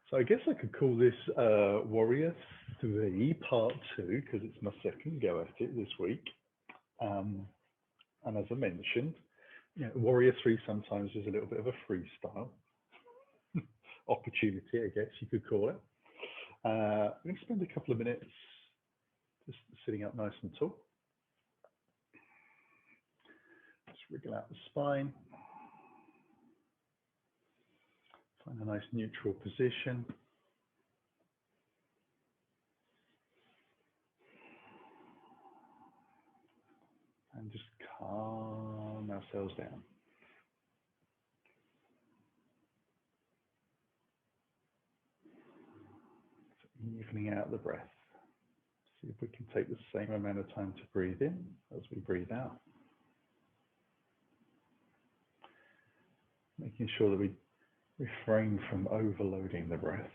So I guess I could call this Warrior 3 Part 2 because it's my second go at it this week. And as I mentioned, Warrior 3 sometimes is a little bit of a freestyle opportunity, I guess you could call it. I'm going to spend a couple of minutes just sitting up nice and tall. Just wriggle out the spine. Find a nice neutral position. And just calm ourselves down. So evening out the breath. See if we can take the same amount of time to breathe in as we breathe out. Making sure that we refrain from overloading the breath.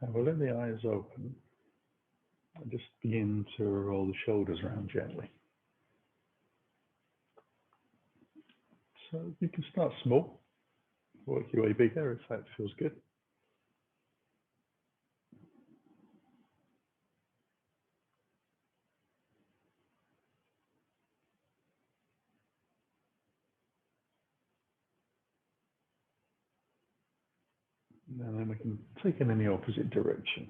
And we'll let the eyes open and just begin to roll the shoulders around gently. So you can start small, work your way bigger if that feels good. And then we can take it in the opposite direction,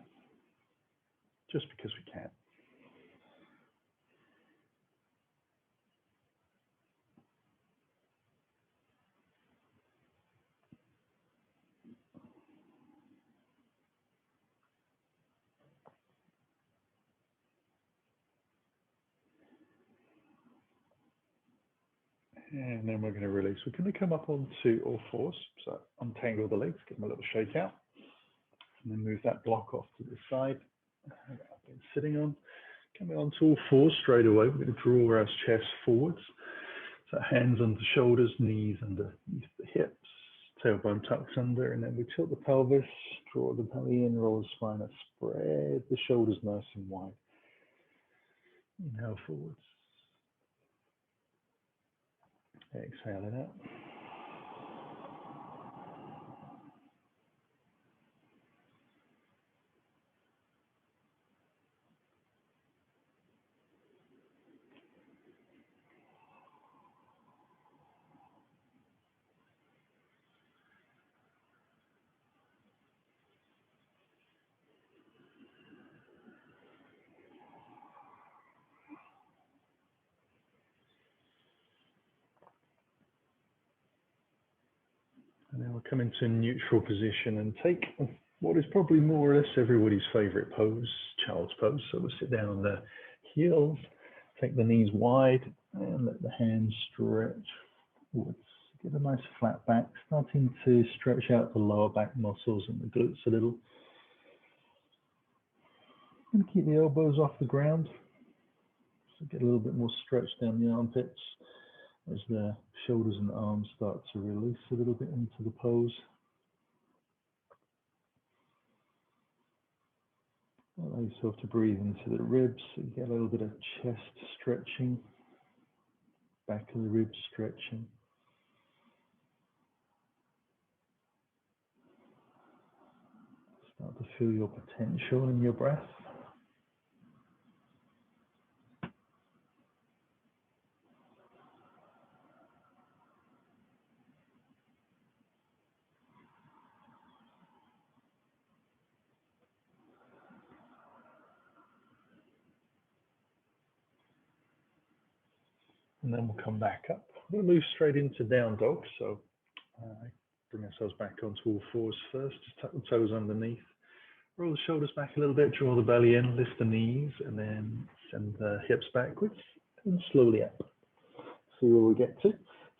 just because we can. And then we're going to release. We're going to come up onto all fours. So untangle the legs, give them a little shake out. And then move that block off to the side. I've been sitting on. Coming onto all fours straight away. We're going to draw our chest forwards. So hands under shoulders, knees underneath the hips, tailbone tucks under, and then we tilt the pelvis, draw the belly in, roll the spine up, spread the shoulders nice and wide. Inhale forwards. Exhale it out. And then we'll come into neutral position and take what is probably more or less everybody's favorite pose, child's pose. So we'll sit down on the heels, take the knees wide, and let the hands stretch forwards. Get a nice flat back, starting to stretch out the lower back muscles and the glutes a little. And keep the elbows off the ground. So get a little bit more stretch down the armpits as the shoulders and arms start to release a little bit into the pose. Allow yourself to breathe into the ribs, so you get a little bit of chest stretching, back of the ribs stretching. Start to feel your potential in your breath. And then we'll come back up. We'll move straight into down dog. So bring ourselves back onto all fours first. Just tuck the toes underneath. Roll the shoulders back a little bit, draw the belly in, lift the knees, and then send the hips backwards and slowly up. See where we get to.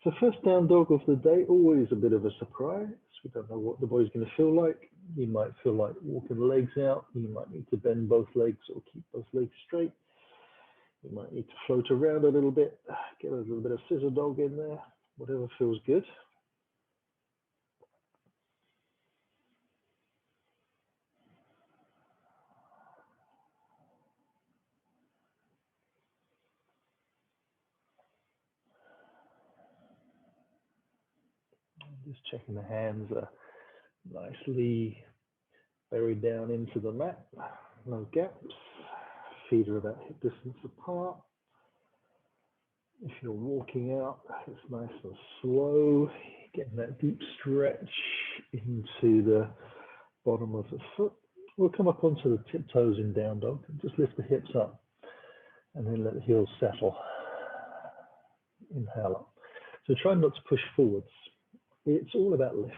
So first down dog of the day, always a bit of a surprise. We don't know what the body's going to feel like. You might feel like walking the legs out. You might need to bend both legs or keep both legs straight. You might need to float around a little bit, get a little bit of scissor dog in there, whatever feels good. Just checking the hands are nicely buried down into the mat, no gaps. Feet are about hip distance apart. If you're walking out, it's nice and slow, getting that deep stretch into the bottom of the foot. We'll come up onto the tiptoes in down dog and just lift the hips up and then let the heels settle. Inhale up. So try not to push forwards. It's all about lift.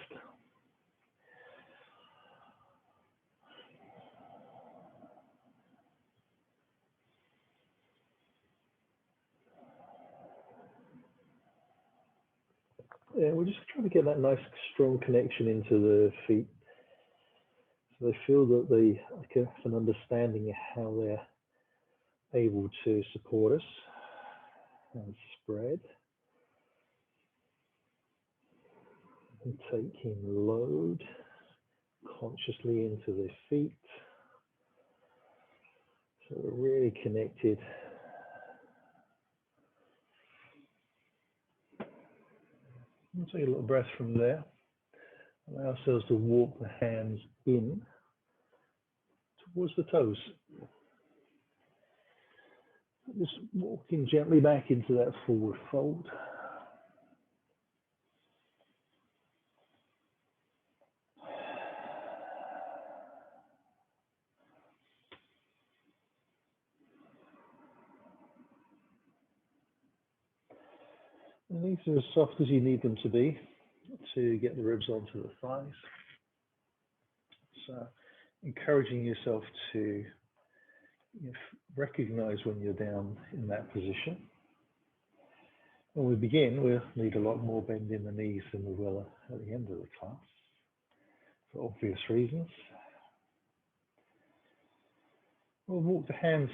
Yeah, we're just trying to get that nice strong connection into the feet. So they feel that they have an understanding of how they're able to support us and spread. And taking load consciously into the feet. So we're really connected. We'll take a little breath from there. Allow ourselves to walk the hands in towards the toes. Just walking gently back into that forward fold. And these are as soft as you need them to be to get the ribs onto the thighs. So encouraging yourself to recognize when you're down in that position. When we begin, we'll need a lot more bend in the knees than we will at the end of the class, for obvious reasons. We'll walk the hands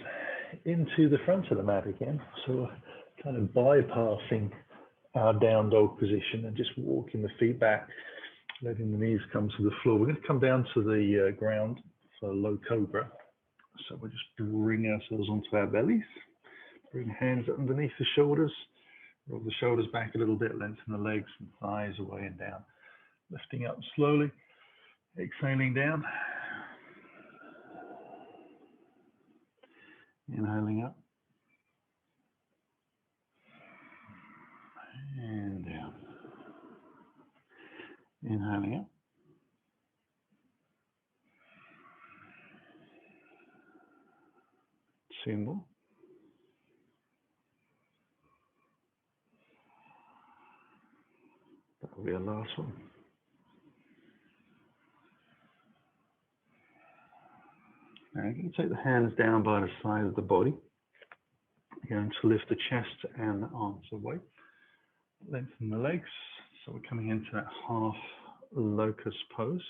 into the front of the mat again, so we're kind of bypassing our down dog position and just walking the feet back, letting the knees come to the floor. We're going to come down to the ground for low cobra. So we'll just bring ourselves onto our bellies, bring the hands underneath the shoulders, roll the shoulders back a little bit, lengthen the legs and thighs away and down. Lifting up slowly, exhaling down. Inhaling up. And down. Inhaling up. Two more. That'll be our last one. Now you can take the hands down by the side of the body. You're going to lift the chest and the arms away. Lengthen the legs. So we're coming into that half locust pose.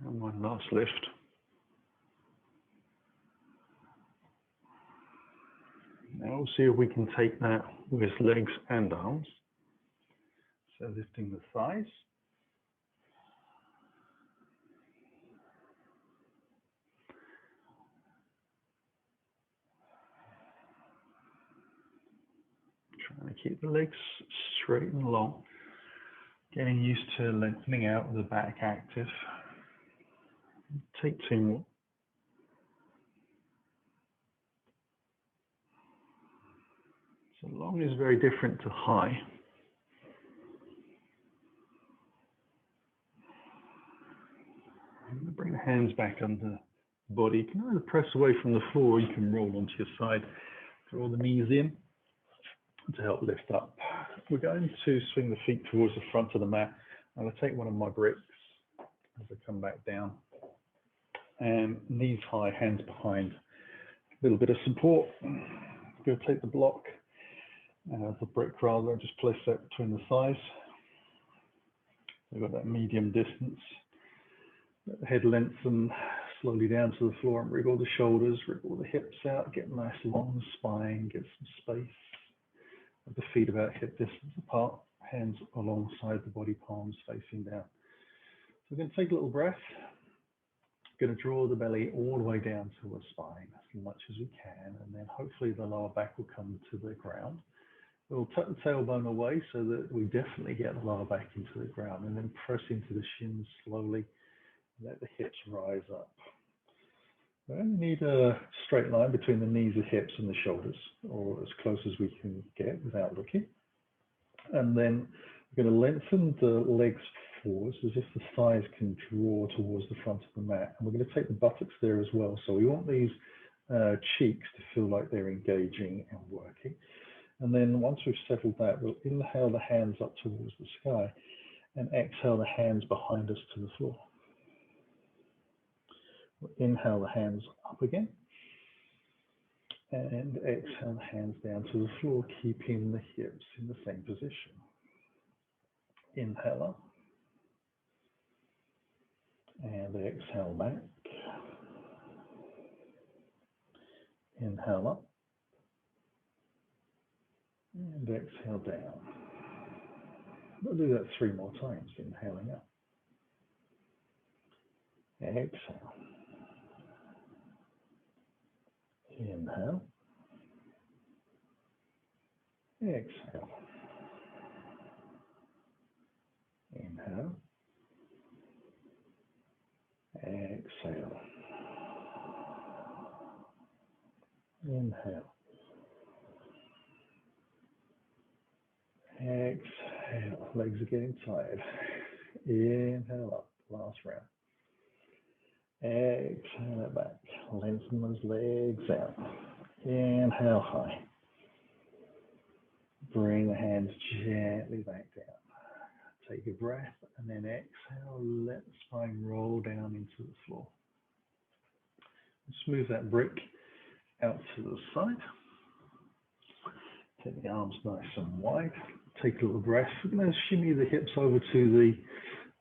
And one last lift. Now we'll see if we can take that with legs and arms. So lifting the thighs. Trying to keep the legs straight and long. Getting used to lengthening out with the back active. Take two more. So long is very different to high. Bring the hands back under the body. You can either press away from the floor or you can roll onto your side. Draw the knees in to help lift up. We're going to swing the feet towards the front of the mat. I'm going to take one of my bricks as I come back down. And knees high, hands behind. A little bit of support. Go take the block, the brick rather, and just place that between the thighs. We've got that medium distance. Let the head lengthen slowly down to the floor and wriggle the shoulders, wriggle the hips out, get a nice long spine, get some space. With the feet about hip distance apart, hands alongside the body, palms facing down. So we're going to take a little breath. We're going to draw the belly all the way down to the spine as much as we can, and then hopefully the lower back will come to the ground. We'll tuck the tailbone away so that we definitely get the lower back into the ground, and then press into the shins slowly. Let the hips rise up. We only need a straight line between the knees, the hips, and the shoulders, or as close as we can get without looking. And then we're going to lengthen the legs forwards as if the thighs can draw towards the front of the mat. And we're going to take the buttocks there as well. So we want these cheeks to feel like they're engaging and working. And then once we've settled that, we'll inhale the hands up towards the sky and exhale the hands behind us to the floor. Inhale the hands up again and exhale the hands down to the floor, keeping the hips in the same position. Inhale up and exhale back. Inhale up and exhale down. We'll do that 3 more times, inhaling up. Exhale. Inhale. Exhale. Inhale. Exhale. Inhale. Exhale. Legs are getting tired. Inhale up. Last round. Exhale it back. Lengthen those legs out. Inhale high. Bring the hands gently back down. Take a breath and then exhale. Let the spine roll down into the floor. Smooth that brick out to the side. Take the arms nice and wide. Take a little breath. We're going to shimmy the hips over to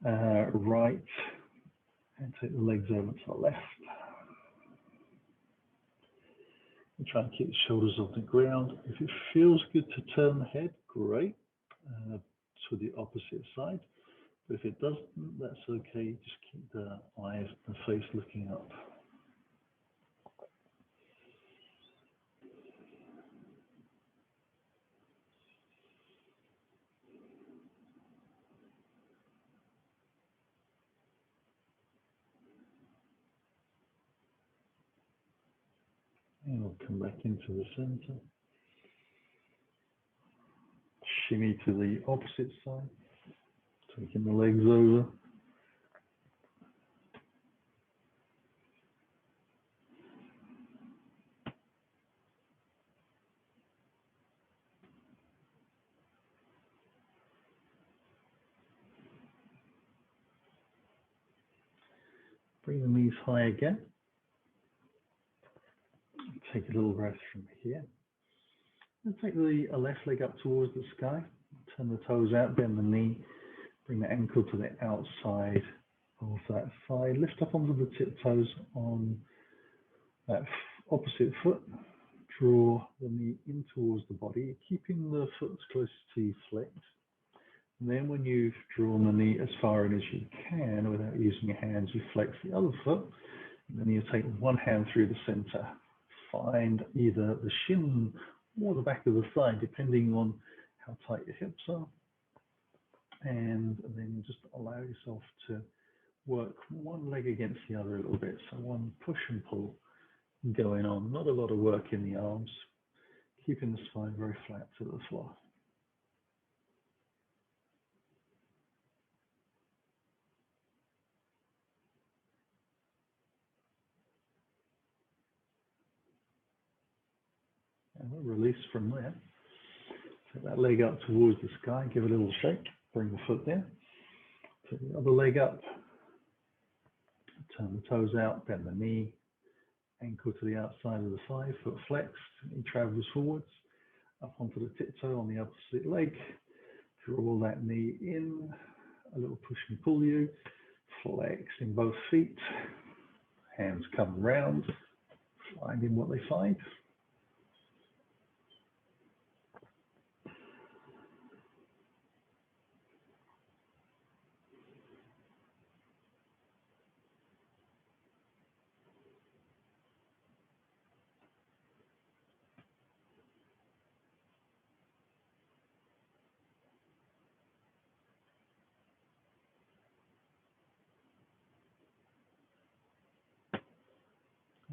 the right. And take the legs over to the left. And try and keep the shoulders off the ground. If it feels good to turn the head, great, to the opposite side. But if it doesn't, that's okay. Just keep the eyes and face looking up. And we'll come back into the center. Shimmy to the opposite side, to Taking the legs over. Bring the knees high again. Take a little breath from here. And take the left leg up towards the sky. Turn the toes out, bend the knee. Bring the ankle to the outside of that thigh. Lift up onto the tiptoes on that opposite foot. Draw the knee in towards the body, keeping the foot as close to you flexed. And then when you've drawn the knee as far in as you can without using your hands, you flex the other foot. And then you take one hand through the center. Find either the shin or the back of the thigh, depending on how tight your hips are. And then just allow yourself to work one leg against the other a little bit. So one push and pull going on. Not a lot of work in the arms. Keeping the spine very flat to the floor. And we'll release from there. Take that leg up towards the sky, give it a little shake, bring the foot down. Take the other leg up, turn the toes out, bend the knee, ankle to the outside of the thigh, foot flexed, knee travels forwards, up onto the tiptoe on the opposite leg. Draw that knee in, a little push and pull you, flex in both feet, hands come round, finding what they find.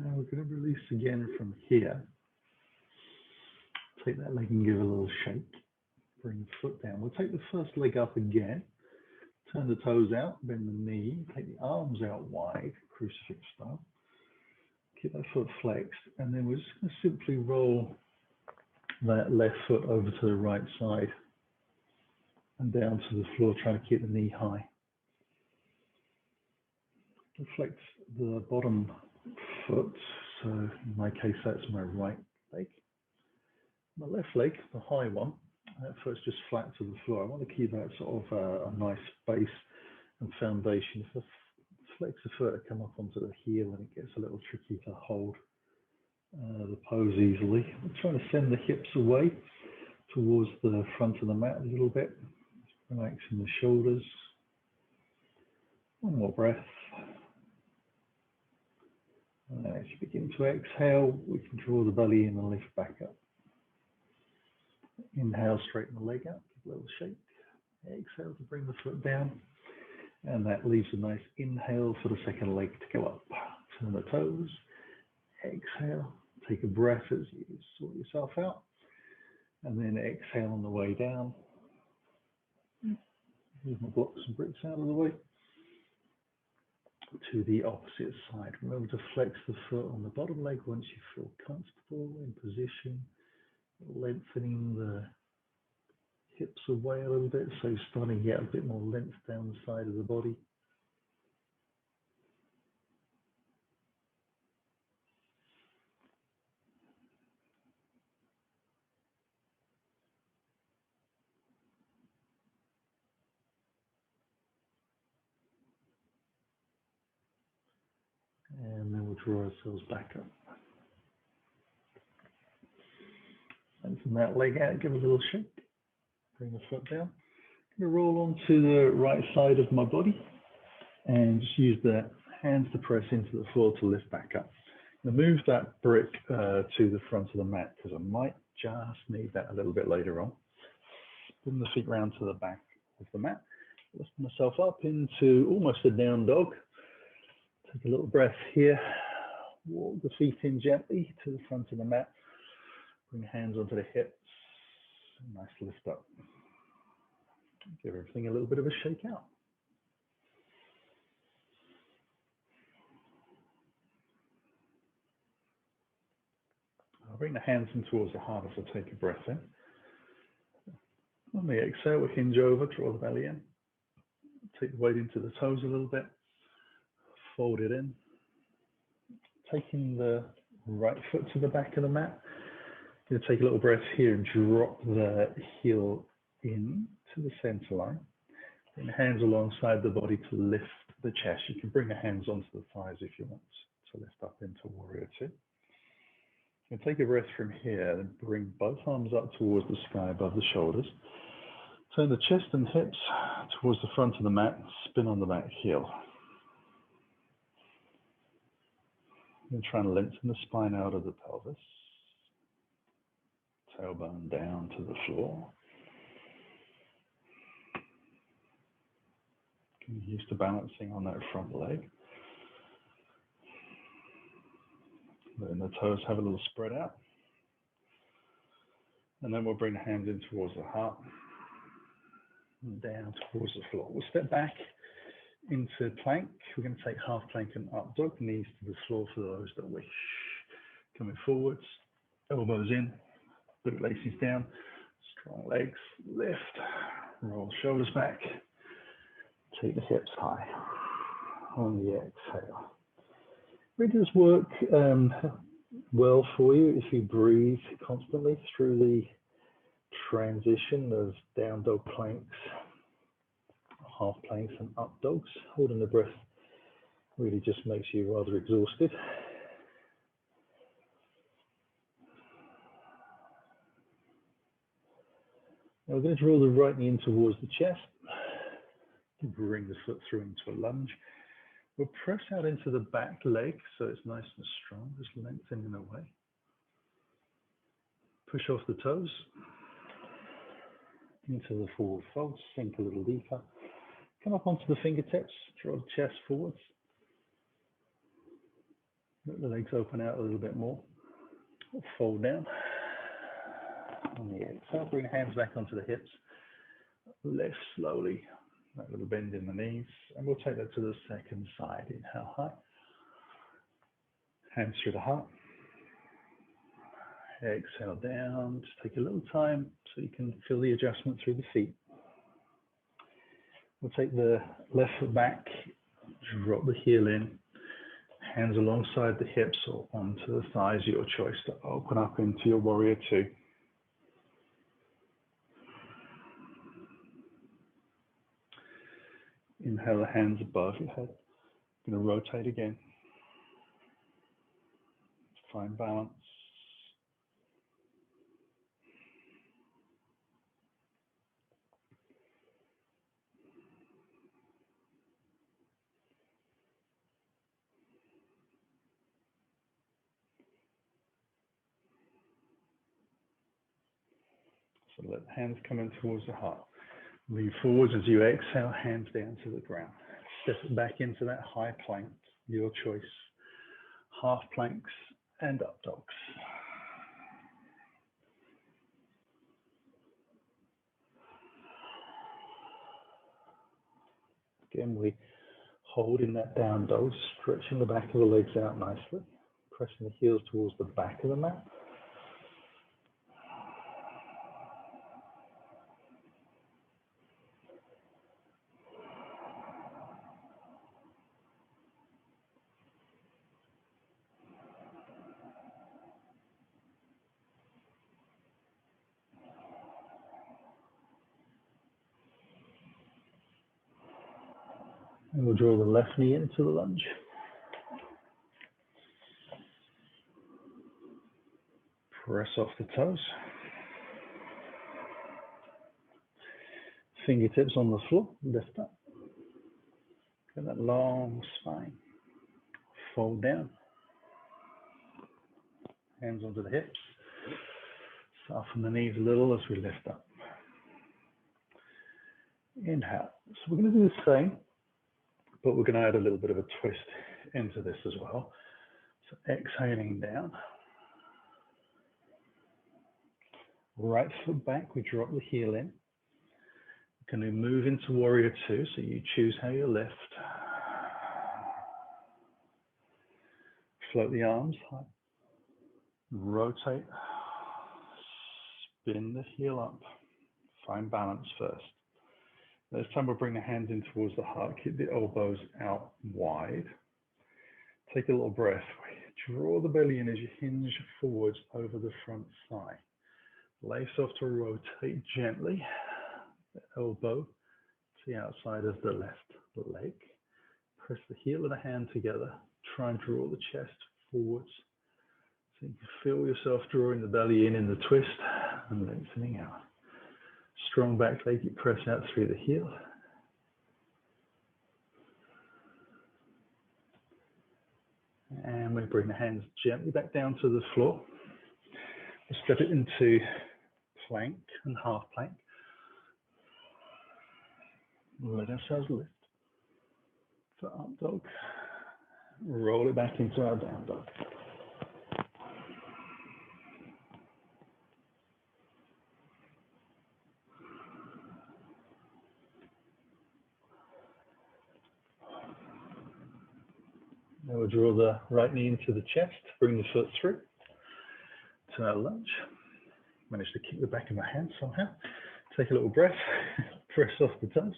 Now we're going to release again from here. Take that leg and give it a little shake. Bring the foot down. We'll take the first leg up again. Turn the toes out, bend the knee, take the arms out wide, crucifix style. Keep that foot flexed, and then we're just going to simply roll that left foot over to the right side and down to the floor, trying to keep the knee high. Flex the bottom foot, so in my case that's my right leg. My left leg, the high one, that foot's just flat to the floor. I want to keep that sort of a nice base and foundation. If I flex the foot, I come up onto the heel and it gets a little tricky to hold the pose easily. I'm trying to send the hips away towards the front of the mat a little bit, relaxing the shoulders. One more breath. And as you begin to exhale, we can draw the belly in and lift back up. Inhale, straighten the leg out, give a little shake. Exhale to bring the foot down. And that leaves a nice inhale for the second leg to go up. Turn the toes. Exhale. Take a breath as you sort yourself out. And then exhale on the way down. Move my blocks and bricks out of the way. To the opposite side. Remember to flex the foot on the bottom leg once you feel comfortable in position. Lengthening the hips away a little bit, so you're starting to get a bit more length down the side of the body. And then we'll draw ourselves back up. Lengthen that leg out, give a little shake. Bring the foot down. I'm going to roll onto the right side of my body and just use the hands to press into the floor to lift back up. I'm going to move that brick to the front of the mat because I might just need that a little bit later on. Bring the feet round to the back of the mat. Lift myself up into almost a down dog. Take a little breath here. Walk the feet in gently to the front of the mat. Bring hands onto the hips. Nice lift up. Give everything a little bit of a shake out. I'll bring the hands in towards the heart as I take a breath in. On the exhale, we'll hinge over, draw the belly in. Take the weight into the toes a little bit. Fold it in. Taking the right foot to the back of the mat. Going to take a little breath here and drop the heel in to the center line. Bring the hands alongside the body to lift the chest. You can bring the hands onto the thighs if you want to lift up into Warrior Two. And take a breath from here and bring both arms up towards the sky above the shoulders. Turn the chest and hips towards the front of the mat, spin on the back heel. And try and lengthen the spine out of the pelvis. Tailbone down to the floor. Get used to balancing on that front leg. Letting the toes have a little spread out. And then we'll bring the hands in towards the heart. And down towards the floor. We'll step back into plank. We're going to take half plank and up dog, knees to the floor for those that wish. Coming forwards, elbows in, bootlaces down, strong legs, lift, roll shoulders back, take the hips high on the exhale. Really does work well for you if you breathe constantly through the transition of down dog planks, half planks and up dogs. Holding the breath really just makes you rather exhausted. Now we're going to draw the right knee in towards the chest. Bring the foot through into a lunge. We'll press out into the back leg so it's nice and strong, just lengthening away. Push off the toes into the forward fold, sink a little deeper. Come up onto the fingertips, draw the chest forwards. Let the legs open out a little bit more. Fold down. On the exhale, bring the hands back onto the hips. Lift slowly, that little bend in the knees. And we'll take that to the second side. Inhale high. Hands through the heart. Exhale down. Just take a little time so you can feel the adjustment through the feet. We'll take the left foot back, drop the heel in, hands alongside the hips or onto the thighs, your choice to open up into your Warrior Two. Inhale the hands above your head. Going to rotate again. Find balance. So let the hands come in towards the heart. Lean forwards as you exhale, hands down to the ground. Step it back into that high plank, your choice. Half planks and up dogs. Again, we hold in that down dog, stretching the back of the legs out nicely, pressing the heels towards the back of the mat. And we'll draw the left knee into the lunge. Press off the toes. Fingertips on the floor, lift up. Get that long spine. Fold down. Hands onto the hips. Soften the knees a little as we lift up. Inhale. So we're going to do the same, but we're going to add a little bit of a twist into this as well. So exhaling down. Right foot back, we drop the heel in. Going to move into warrior two, so you choose how you lift. Float the arms high. Rotate. Spin the heel up. Find balance first. This time we'll bring the hands in towards the heart. Keep the elbows out wide. Take a little breath. Draw the belly in as you hinge forwards over the front thigh. Lace off to rotate gently. The elbow to the outside of the left leg. Press the heel of the hand together. Try and draw the chest forwards. So you can feel yourself drawing the belly in the twist and lengthening out. Strong back leg, you press out through the heel. And we bring the hands gently back down to the floor. We'll step it into plank and half plank. Let ourselves lift. For up dog. Roll it back into our down dog. Now we'll draw the right knee into the chest, bring the foot through to our lunge. Manage to keep the back of my hand somehow. Take a little breath, press off the toes,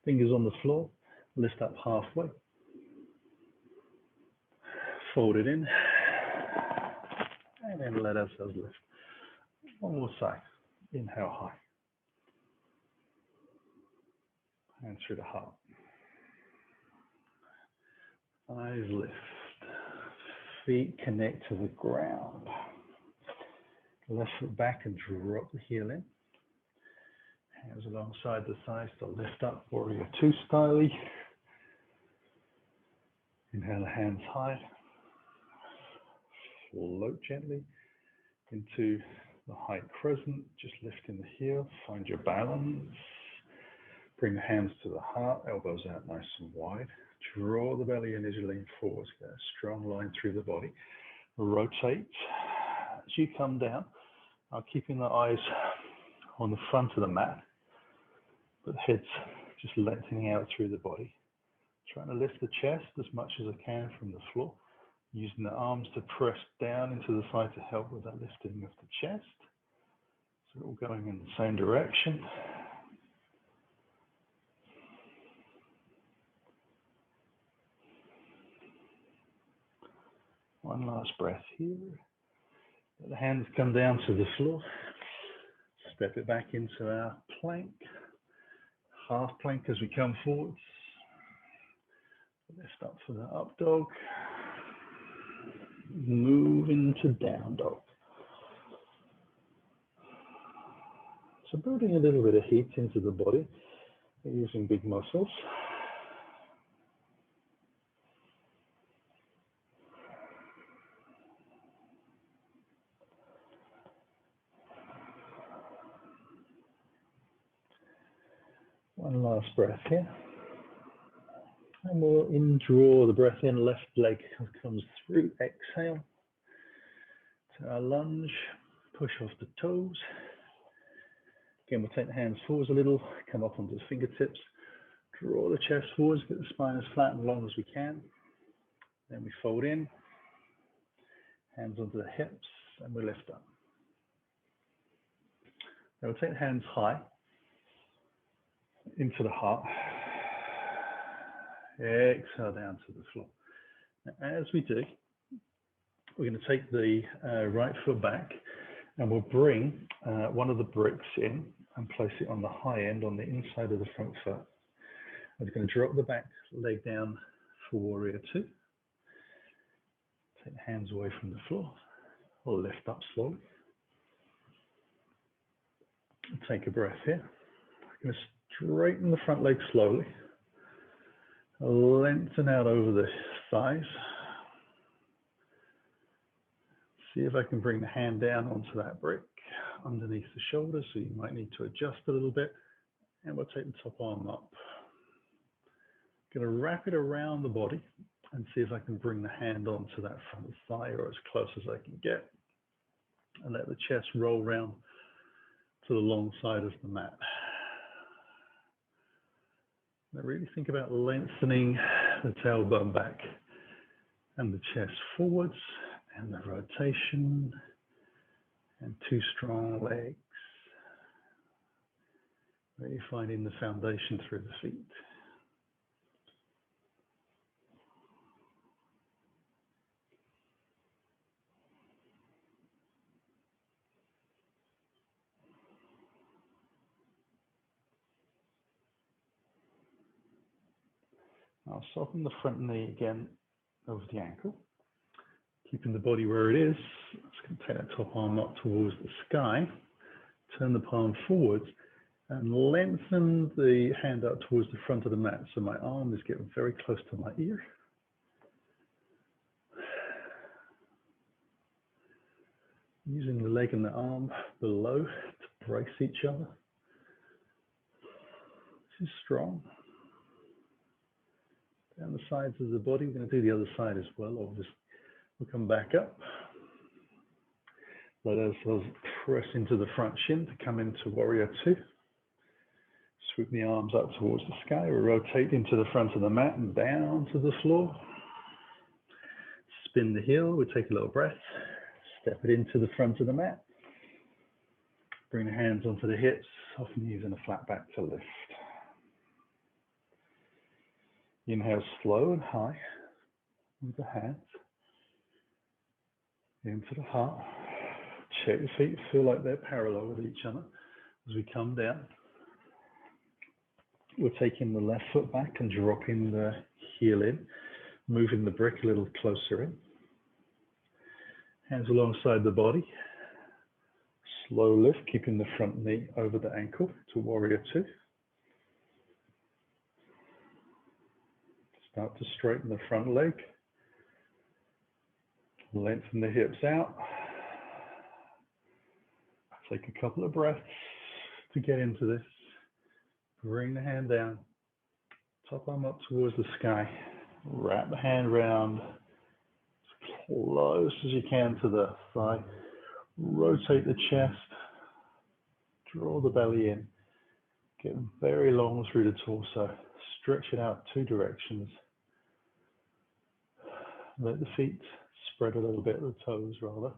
fingers on the floor, lift up halfway. Fold it in, and then let ourselves lift. One more side. Inhale high. Hands through the heart. Eyes lift. Feet connect to the ground. Left foot back and drop the heel in. Hands alongside the thighs to lift up, warrior two style. Inhale the hands high. Float gently into the high crescent, just lifting the heel, find your balance. Bring the hands to the heart, elbows out nice and wide. Draw the belly in as you lean forward, get a strong line through the body. Rotate as you come down, keeping the eyes on the front of the mat, but the head's just lengthening out through the body. Trying to lift the chest as much as I can from the floor. Using the arms to press down into the side to help with that lifting of the chest. So all going in the same direction. One last breath here. Let the hands come down to the floor. Step it back into our plank. Half plank as we come forwards. Lift up for the up dog. Move into down dog. So building a little bit of heat into the body, using big muscles. One last breath here. And we'll draw the breath in, left leg comes through, exhale. To our lunge, push off the toes. Again, we'll take the hands forwards a little, come up onto the fingertips, draw the chest forwards, get the spine as flat and long as we can. Then we fold in, hands onto the hips, and we lift up. Then we'll take the hands high, into the heart. Exhale down to the floor. Now, as we do, we're going to take the right foot back and we'll bring one of the bricks in and place it on the high end on the inside of the front foot. We're going to drop the back leg down for warrior two. Take the hands away from the floor. We'll lift up slowly. Take a breath here. We're going to straighten the front leg slowly. Lengthen out over the thighs. See if I can bring the hand down onto that brick underneath the shoulder, so you might need to adjust a little bit. And we'll take the top arm up. Going to wrap it around the body and see if I can bring the hand onto that front thigh or as close as I can get. And let the chest roll round to the long side of the mat. Now really think about lengthening the tailbone back and the chest forwards and the rotation and two strong legs. Really finding the foundation through the feet. I'll soften the front knee again over the ankle, keeping the body where it is. Just going to take that top arm up towards the sky, turn the palm forwards, and lengthen the hand up towards the front of the mat. So my arm is getting very close to my ear. Using the leg and the arm below to brace each other. This is strong. Down the sides of the body, we're going to do the other side as well. Obviously, we'll come back up. Let ourselves press into the front shin to come into warrior two. Swoop the arms up towards the sky. We rotate into the front of the mat and down to the floor. Spin the heel. We take a little breath. Step it into the front of the mat. Bring the hands onto the hips, often using a flat back to lift. Inhale slow and high with the hands. Into the heart. Check the feet, feel like they're parallel with each other as we come down. We're taking the left foot back and dropping the heel in, moving the brick a little closer in. Hands alongside the body. Slow lift, keeping the front knee over the ankle to warrior two. Start to straighten the front leg. Lengthen the hips out. Take a couple of breaths to get into this. Bring the hand down. Top arm up towards the sky. Wrap the hand around as close as you can to the thigh. Rotate the chest. Draw the belly in. Get very long through the torso. Stretch it out two directions. Let the feet spread a little bit, the toes rather.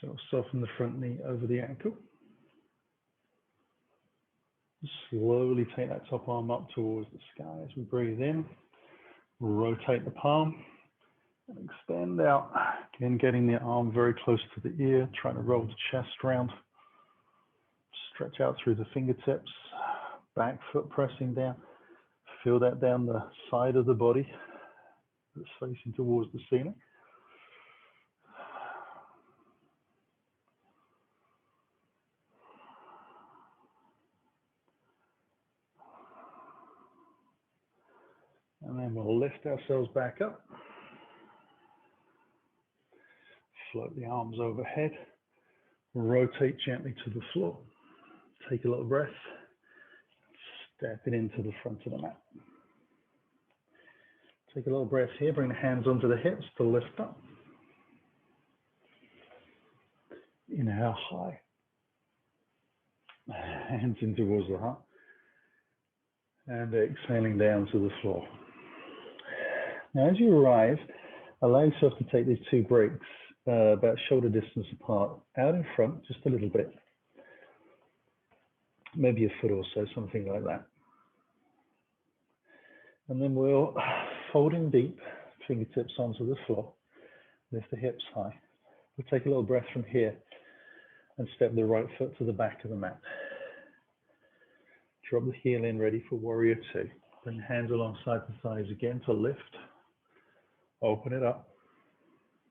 So soften the front knee over the ankle. Slowly take that top arm up towards the sky as we breathe in. Rotate the palm and extend out. Again, getting the arm very close to the ear, trying to roll the chest round. Stretch out through the fingertips, back foot pressing down. Feel that down the side of the body that's facing towards the ceiling. And then we'll lift ourselves back up. Float the arms overhead. Rotate gently to the floor. Take a little breath. Step it into the front of the mat. Take a little breath here. Bring the hands onto the hips to lift up. Inhale high. Hands in towards the heart. And exhaling down to the floor. Now, as you arrive, allow yourself to take these two breaks about shoulder distance apart, out in front, just a little bit. Maybe a foot or so, something like that. And then we'll fold in deep, fingertips onto the floor, lift the hips high. We'll take a little breath from here and step the right foot to the back of the mat. Drop the heel in, ready for warrior two. Bring the hands alongside the thighs again to lift. Open it up.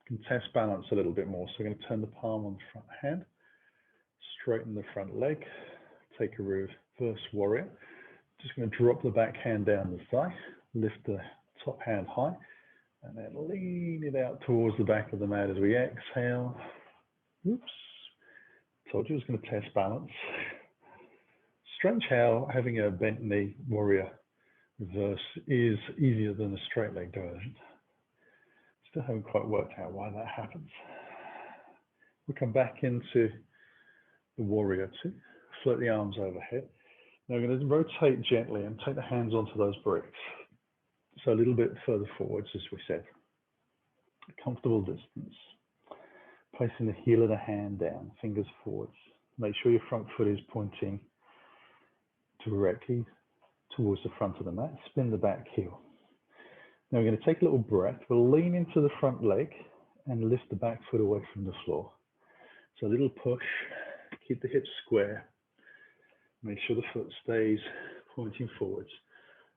You can test balance a little bit more. So we're going to turn the palm on the front hand, straighten the front leg, take a reverse warrior. Just going to drop the back hand down the thigh, lift the top hand high, and then lean it out towards the back of the mat as we exhale. Oops, told you it was going to test balance. Strange how having a bent knee warrior reverse is easier than a straight leg version. Still haven't quite worked out why that happens. We'll come back into the warrior two, float the arms overhead. Now we're going to rotate gently and take the hands onto those bricks. So a little bit further forwards, as we said. A comfortable distance. Placing the heel of the hand down, fingers forwards. Make sure your front foot is pointing directly towards the front of the mat. Spin the back heel. Now we're going to take a little breath. We'll lean into the front leg and lift the back foot away from the floor. So a little push, keep the hips square. Make sure the foot stays pointing forwards.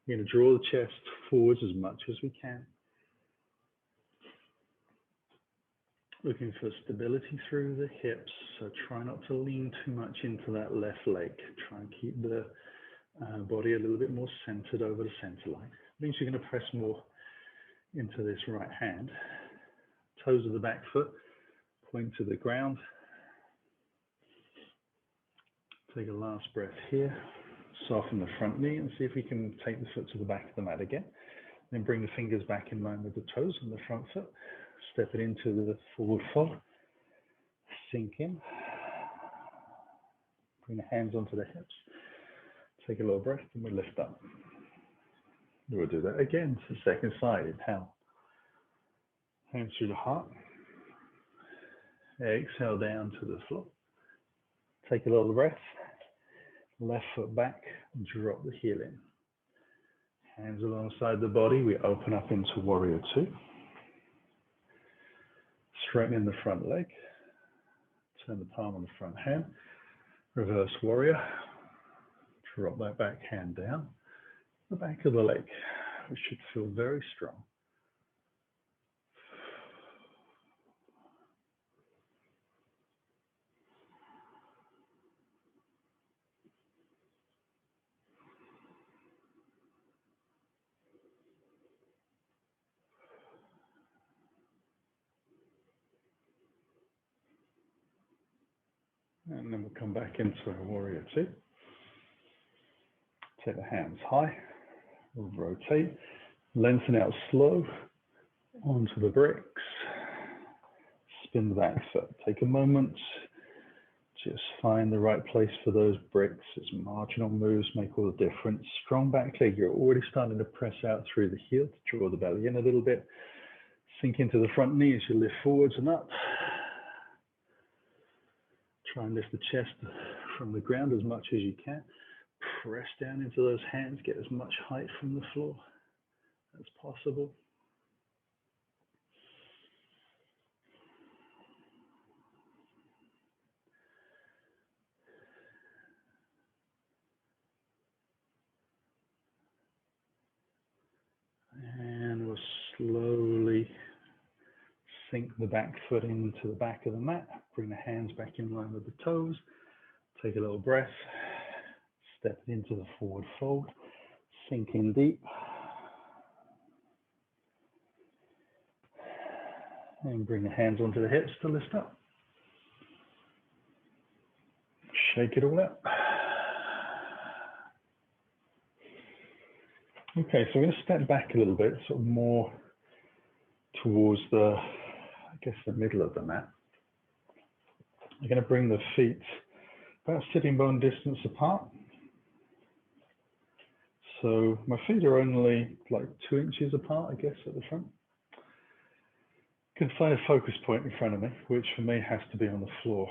We're going to draw the chest forwards as much as we can. Looking for stability through the hips, so try not to lean too much into that left leg. Try and keep the body a little bit more centered over the center line. Means you're going to press more into this right hand. Toes of the back foot point to the ground. Take a last breath here. Soften the front knee and see if we can take the foot to the back of the mat again. Then bring the fingers back in line with the toes on the front foot. Step it into the forward fold. Sink in. Bring the hands onto the hips. Take a little breath and we lift up. We'll do that again to the second side. Inhale. Hands through the heart. Exhale down to the floor. Take a little breath. Left foot back. Drop the heel in. Hands alongside the body. We open up into warrior two. Straighten the front leg. Turn the palm on the front hand. Reverse warrior. Drop that back hand down. The back of the leg, which should feel very strong. And then we'll come back into a warrior two. Take the hands high, rotate, lengthen out slow onto the bricks, spin the back foot. Take a moment, just find the right place for those bricks. It's marginal moves make all the difference. Strong back leg, you're already starting to press out through the heel to draw the belly in a little bit. Sink into the front knee as you lift forwards and up. Try and lift the chest from the ground as much as you can. Press down into those hands, get as much height from the floor as possible. And we'll slowly sink the back foot into the back of the mat. Bring the hands back in line with the toes. Take a little breath. Step into the forward fold. Sink in deep. And bring the hands onto the hips to lift up. Shake it all out. Okay, so we're going to step back a little bit, sort of more towards the, I guess, the middle of the mat. We're going to bring the feet about sitting bone distance apart. So my feet are only like 2 inches apart, I guess, at the front. You can find a focus point in front of me, which for me has to be on the floor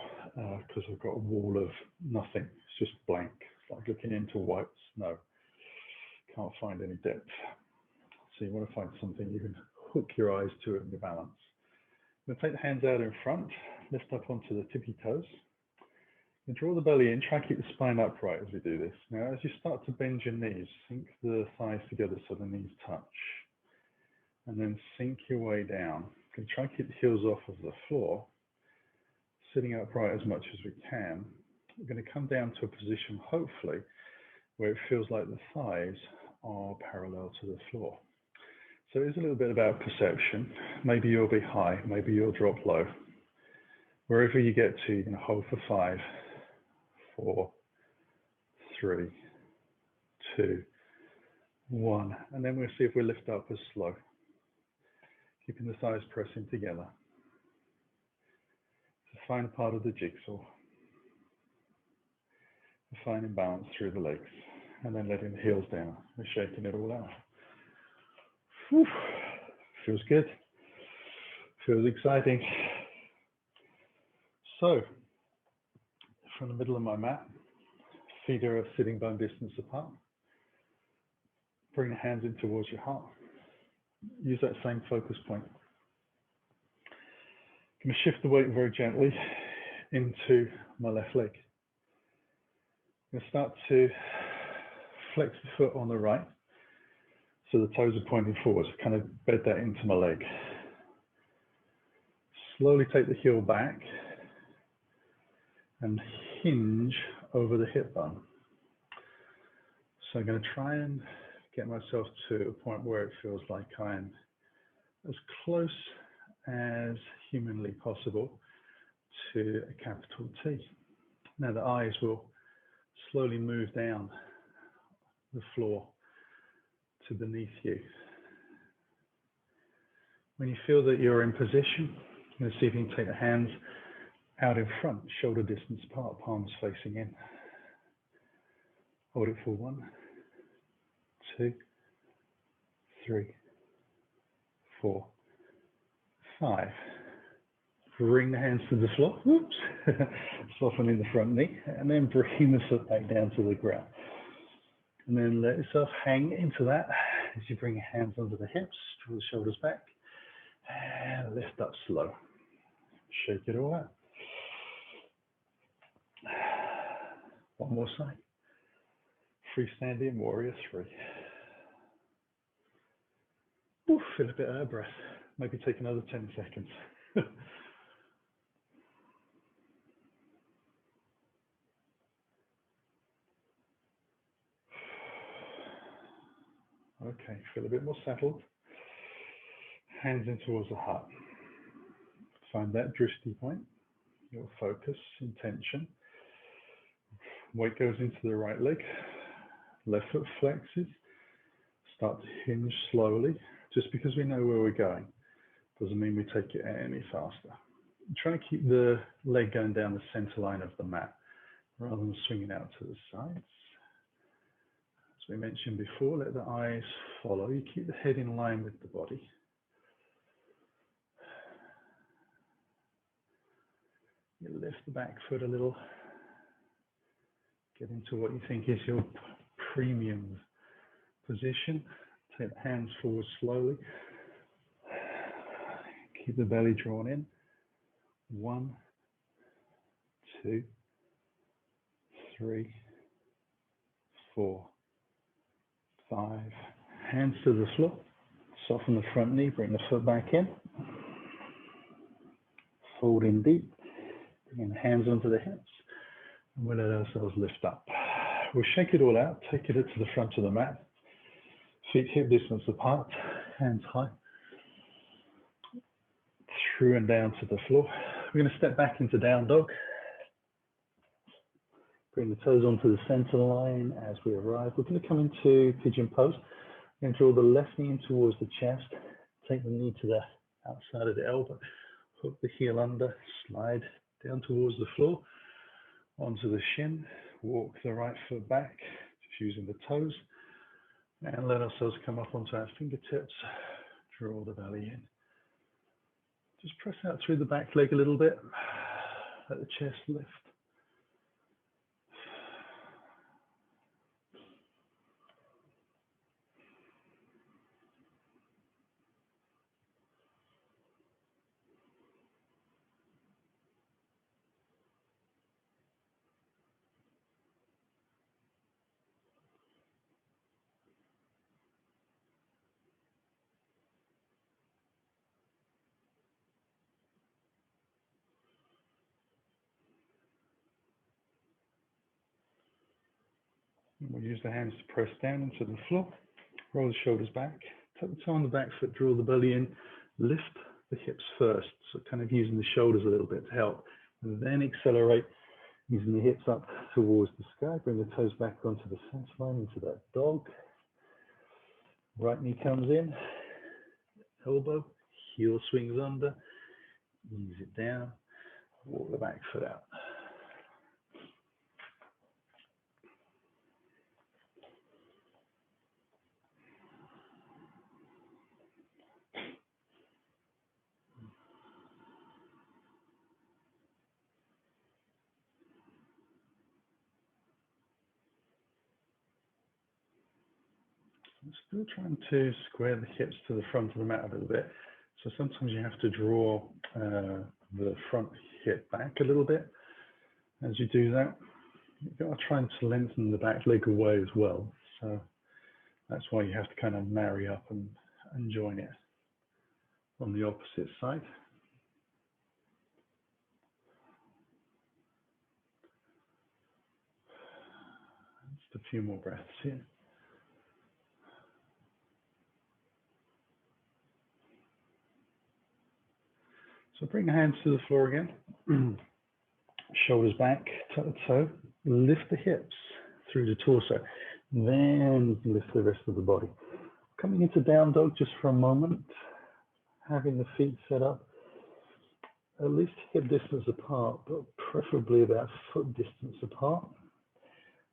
because I've got a wall of nothing. It's just blank. It's like looking into white snow. Can't find any depth. So you want to find something you can hook your eyes to and your balance. We'll take the hands out in front, lift up onto the tippy toes. And draw the belly in, try and keep the spine upright as we do this. Now, as you start to bend your knees, sink the thighs together so the knees touch. And then sink your way down. You can try and keep the heels off of the floor, sitting upright as much as we can. We're going to come down to a position, hopefully, where it feels like the thighs are parallel to the floor. So it's a little bit about perception. Maybe you'll be high, maybe you'll drop low. Wherever you get to, you're going to hold for 5, 4, 3, 2, 1. And then we'll see if we lift up as slow, keeping the thighs pressing together. It's a fine part of the jigsaw. Finding balance through the legs, and then letting the heels down. We're shaking it all out. Whew. Feels good. Feels exciting. So, from the middle of my mat, feet are a sitting bone distance apart. Bring the hands in towards your heart. Use that same focus point. I'm going to shift the weight very gently into my left leg. I'm going to start to flex the foot on the right, so the toes are pointing forwards. Kind of bed that into my leg. Slowly take the heel back and hinge over the hip bone. So I'm going to try and get myself to a point where it feels like I'm as close as humanly possible to a capital T. Now the eyes will slowly move down the floor to beneath you. When you feel that you're in position, you're going to see if you can take the hands out in front, shoulder distance apart, palms facing in. Hold it for 1, 2, 3, 4, 5. Bring the hands to the floor. Whoops. Softening the front knee, and then bring the foot back down to the ground. And then let yourself hang into that as you bring your hands under the hips, draw the shoulders back, and lift up slow. Shake it all out. One more side. Freestanding warrior 3. Ooh, feel a bit out of breath. Maybe take another 10 seconds. Okay, feel a bit more settled. Hands in towards the heart. Find that drishti point, your focus, intention. Weight goes into the right leg. Left foot flexes. Start to hinge slowly. Just because we know where we're going doesn't mean we take it any faster. Try to keep the leg going down the center line of the mat rather than swinging out to the sides. As we mentioned before, let the eyes follow. You keep the head in line with the body. You lift the back foot a little. Get into what you think is your premium position. Take the hands forward slowly. Keep the belly drawn in. 1, 2, 3, 4, 5. Hands to the floor. Soften the front knee. Bring the foot back in. Fold in deep. Bring the hands onto the hips. And we'll let ourselves lift up. We'll shake it all out. Take it to the front of the mat. Feet hip distance apart. Hands high. Through and down to the floor. We're going to step back into down dog. Bring the toes onto the center line as we arrive. We're going to come into pigeon pose. We're going to draw the left knee in towards the chest. Take the knee to the outside of the elbow. Hook the heel under. Slide down towards the floor. Onto the shin. Walk the right foot back, just using the toes. And let ourselves come up onto our fingertips. Draw the belly in. Just press out through the back leg a little bit. Let the chest lift. We'll use the hands to press down into the floor. Roll the shoulders back. Tuck the toe on the back foot, draw the belly in, lift the hips first, so kind of using the shoulders a little bit to help, and then accelerate, using the hips up towards the sky. Bring the toes back onto the center line, into that dog. Right knee comes in, elbow, heel swings under, ease it down, walk the back foot out. I'm still trying to square the hips to the front of the mat a little bit. So sometimes you have to draw the front hip back a little bit. As you do that, you're trying to lengthen the back leg away as well. So that's why you have to kind of marry up and join it on the opposite side. Just a few more breaths here. So bring the hands to the floor again. Shoulders back, tuck the toe, lift the hips through the torso, then lift the rest of the body. Coming into down dog just for a moment, having the feet set up at least hip distance apart, but preferably about foot distance apart.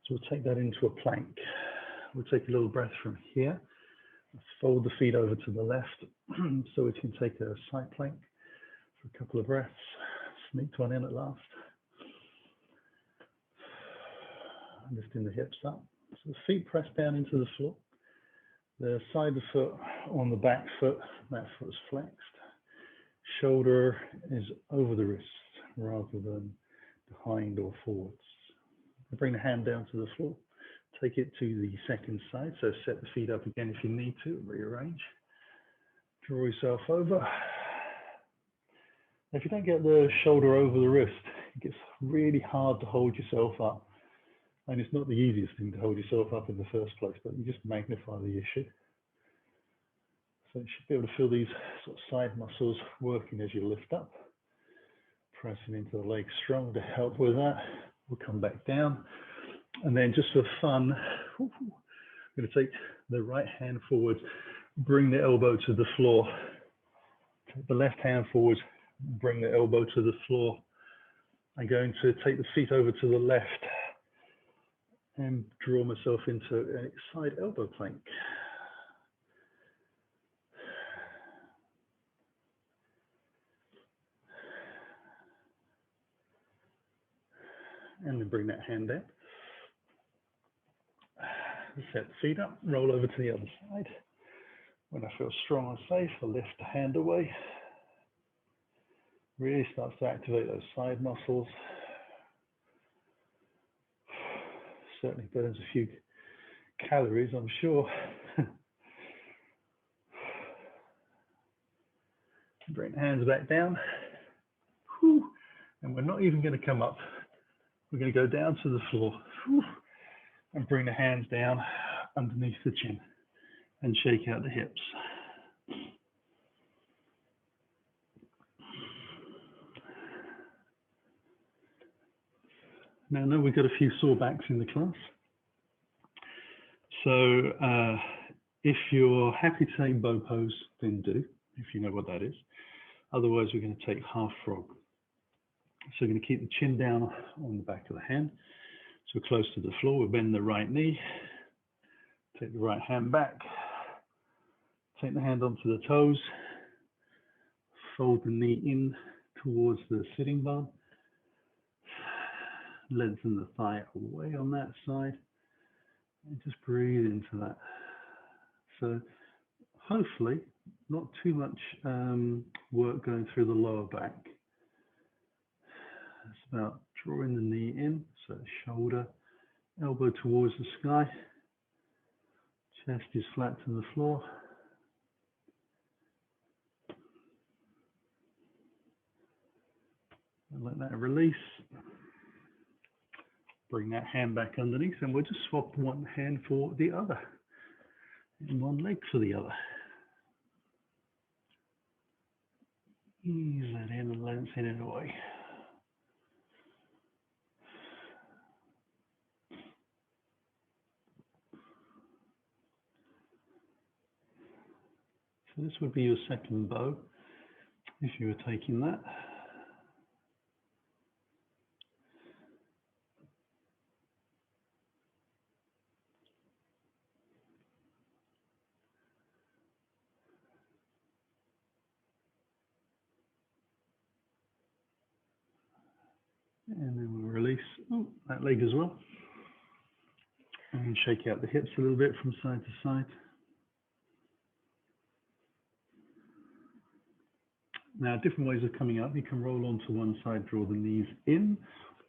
So we'll take that into a plank. We'll take a little breath from here. Let's fold the feet over to the left so we can take a side plank for a couple of breaths. Sneaked one in at last. Lifting the hips up. So the feet press down into the floor. The side of the foot on the back foot, that foot is flexed. Shoulder is over the wrist rather than behind or forwards. Bring the hand down to the floor. Take it to the second side. So set the feet up again if you need to. Rearrange. Draw yourself over. If you don't get the shoulder over the wrist, it gets really hard to hold yourself up. And it's not the easiest thing to hold yourself up in the first place, but you just magnify the issue. So you should be able to feel these sort of side muscles working as you lift up. Pressing into the legs strong to help with that. We'll come back down. And then just for fun, I'm going to take the right hand forward, bring the elbow to the floor. Take the left hand forward, bring the elbow to the floor. I'm going to take the feet over to the left and draw myself into a side elbow plank. And then bring that hand down. Set the feet up, roll over to the other side. When I feel strong and safe, I'll lift the hand away. Really starts to activate those side muscles. Certainly burns a few calories, I'm sure. Bring the hands back down. Whew. And we're not even going to come up. We're going to go down to the floor. Whew. And bring the hands down underneath the chin and shake out the hips. Now I know we've got a few sore backs in the class. So if you're happy to take bow pose, then do, if you know what that is. Otherwise, we're going to take half frog. So we're going to keep the chin down on the back of the hand. So we're close to the floor. We'll bend the right knee. Take the right hand back. Take the hand onto the toes. Fold the knee in towards the sitting bone. Lengthen the thigh away on that side. And just breathe into that. So hopefully not too much work going through the lower back. It's about drawing the knee in, so shoulder, elbow towards the sky. Chest is flat to the floor. And let that release. Bring that hand back underneath, and we'll just swap one hand for the other and one leg for the other. Ease that in and lengthen it away. So this would be your second bow, if you were taking that. And then we'll release that leg as well. And shake out the hips a little bit from side to side. Now, different ways of coming up. You can roll onto one side, draw the knees in,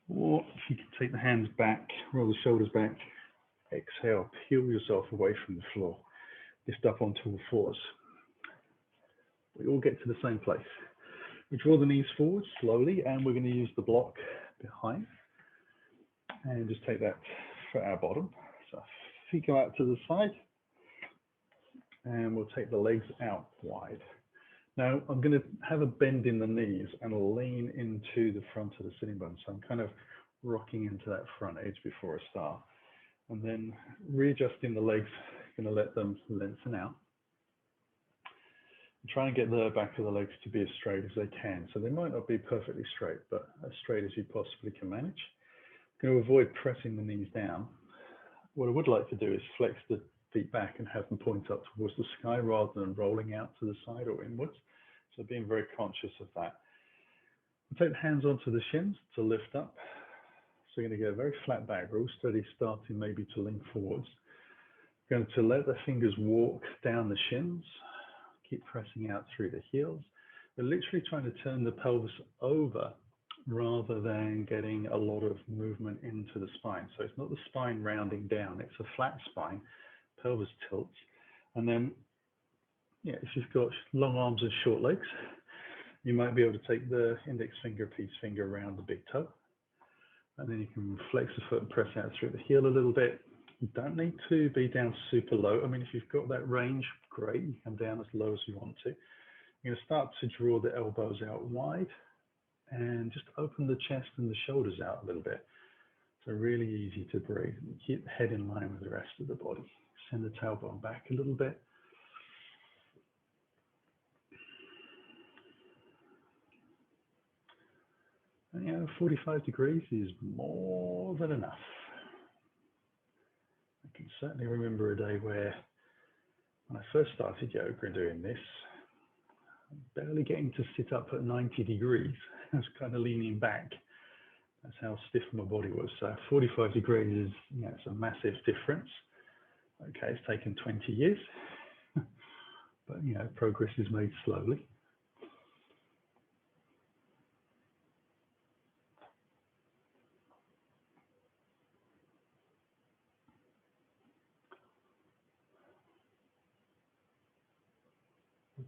or if you can take the hands back, roll the shoulders back, exhale, peel yourself away from the floor. Lift up onto all fours. We all get to the same place. We draw the knees forward slowly, and we're going to use the block behind. And just take that for our bottom. So feet go out to the side, and we'll take the legs out wide. Now, I'm going to have a bend in the knees and lean into the front of the sitting bone. So I'm kind of rocking into that front edge before I start. And then readjusting the legs, going to let them lengthen out. And try and get the back of the legs to be as straight as they can. So they might not be perfectly straight, but as straight as you possibly can manage. I'm going to avoid pressing the knees down. What I would like to do is flex the feet back and have them point up towards the sky rather than rolling out to the side or inwards. So being very conscious of that. We'll take the hands onto the shins to lift up. So you're going to get a very flat back, real steady, starting maybe to lean forwards. Going to let the fingers walk down the shins. Keep pressing out through the heels. We're literally trying to turn the pelvis over rather than getting a lot of movement into the spine. So it's not the spine rounding down, it's a flat spine. Pelvis tilts, and then if you've got long arms and short legs, you might be able to take the index finger, peace finger around the big toe, and then you can flex the foot and press out through the heel a little bit. You don't need to be down super low. I mean, if you've got that range, great, you come down as low as you want to. You're going to start to draw the elbows out wide and just open the chest and the shoulders out a little bit. So really easy to breathe. Keep the head in line with the rest of the body. Send the tailbone back a little bit. And 45 degrees is more than enough. I can certainly remember a day where, when I first started yoga and doing this, barely getting to sit up at 90 degrees. I was kind of leaning back. That's how stiff my body was. So 45 degrees is, it's a massive difference. Okay, it's taken 20 years, but progress is made slowly.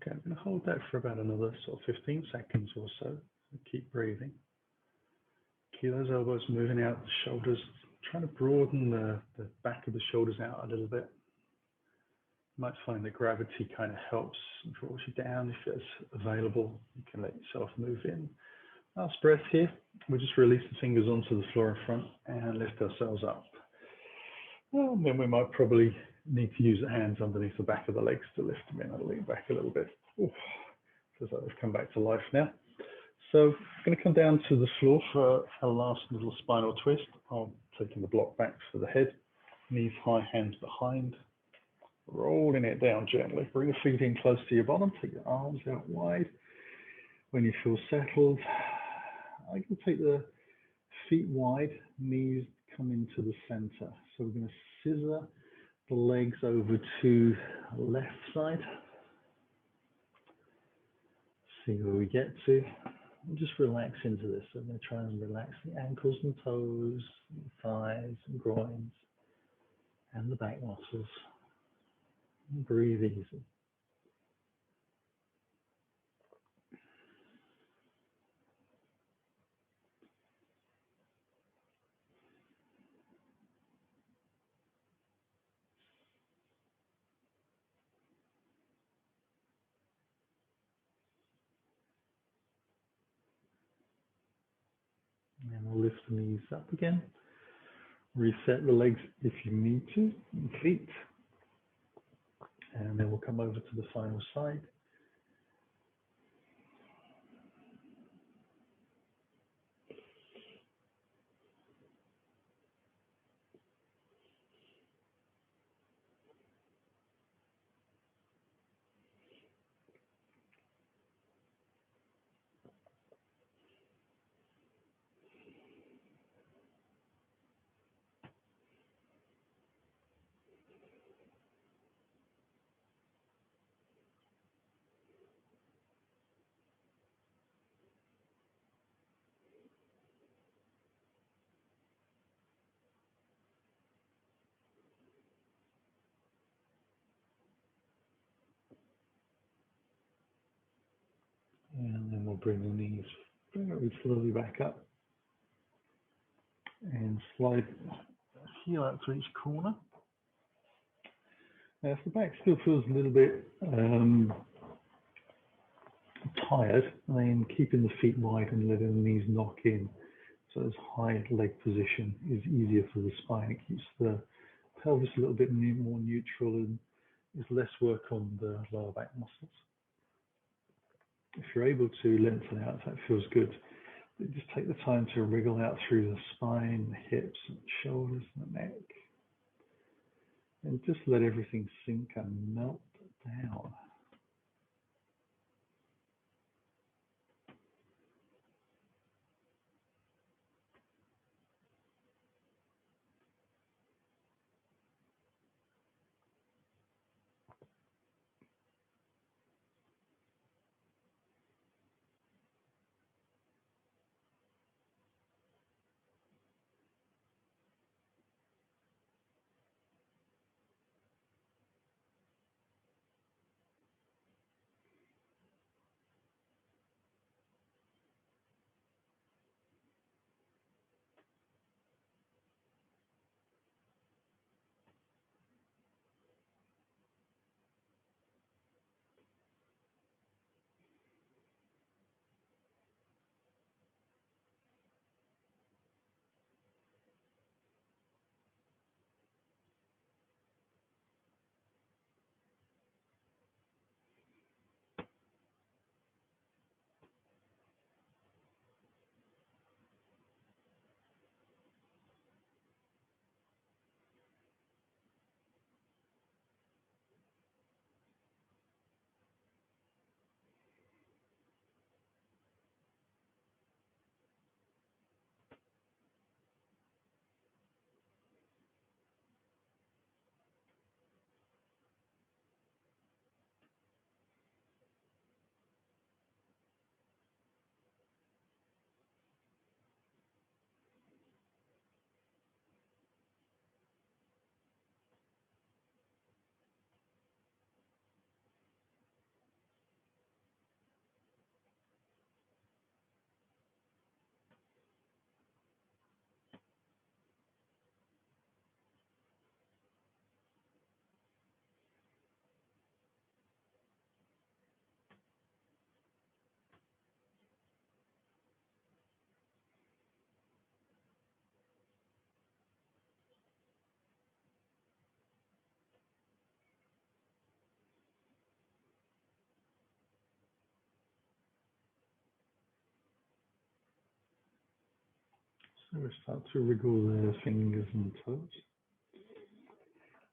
Okay, I'm going to hold that for about another sort of 15 seconds or so. Keep breathing. Keep those elbows moving out, the shoulders, trying to broaden the back of the shoulders out a little bit. You might find that gravity kind of helps and draws you down. If it's available, you can let yourself move in. Last breath here. We'll just release the fingers onto the floor in front and lift ourselves up. Well, then we might probably need to use the hands underneath the back of the legs to lift them in. I'll lean back a little bit. Oof. Feels like they've come back to life now. So I'm going to come down to the floor for our last little spinal twist. I'm taking the block back for the head, knees high, hands behind, rolling it down gently. Bring the feet in close to your bottom, take your arms out wide. When you feel settled, I can take the feet wide, knees come into the center. So we're going to scissor the legs over to the left side. See where we get to. And just relax into this. So I'm going to try and relax the ankles and toes, and thighs and groins, and the back muscles. And breathe easy. lift the knees up again. Reset the legs if you need to, and feet. And then we'll come over to the final side. And then we'll bring the knees very slowly back up and slide the heel out to each corner. Now, if the back still feels a little bit tired, then keeping the feet wide and letting the knees knock in. So this high leg position is easier for the spine. It keeps the pelvis a little bit more neutral and is less work on the lower back muscles. If you're able to lengthen out, that feels good. But just take the time to wriggle out through the spine, the hips, and the shoulders, and the neck. And just let everything sink and melt down. So we start to wriggle the fingers and toes.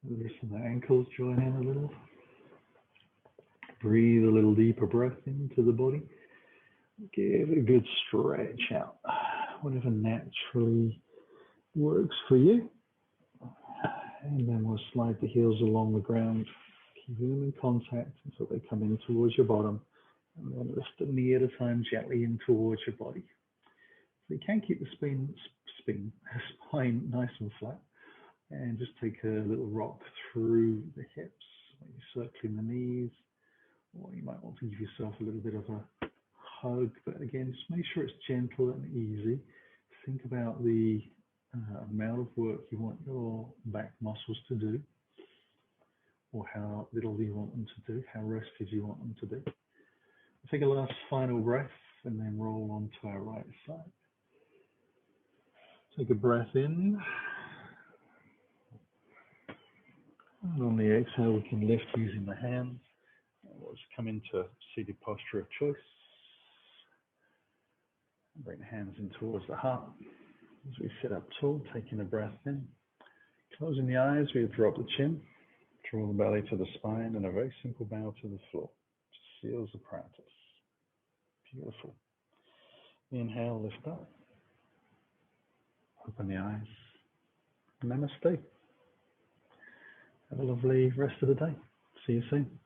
Loosen the ankles, join in a little. Breathe a little deeper breath into the body. Give it a good stretch out, whatever naturally works for you. And then we'll slide the heels along the ground, keeping them in contact until they come in towards your bottom. And then lift a knee at a time gently in towards your body. So you can keep the spine nice and flat. And just take a little rock through the hips, maybe circling the knees. Or you might want to give yourself a little bit of a hug, but again, just make sure it's gentle and easy. Think about the amount of work you want your back muscles to do, or how little you want them to do, how rested you want them to be. Take a last final breath and then roll onto our right side. Take a breath in. And on the exhale, we can lift using the hands. We'll just come into seated posture of choice. Bring the hands in towards the heart. As we sit up tall, taking a breath in. Closing the eyes, we drop the chin. Draw the belly to the spine and a very simple bow to the floor. Just seals the practice. Beautiful. Inhale, lift up. Open the eyes. Namaste. Have a lovely rest of the day. See you soon.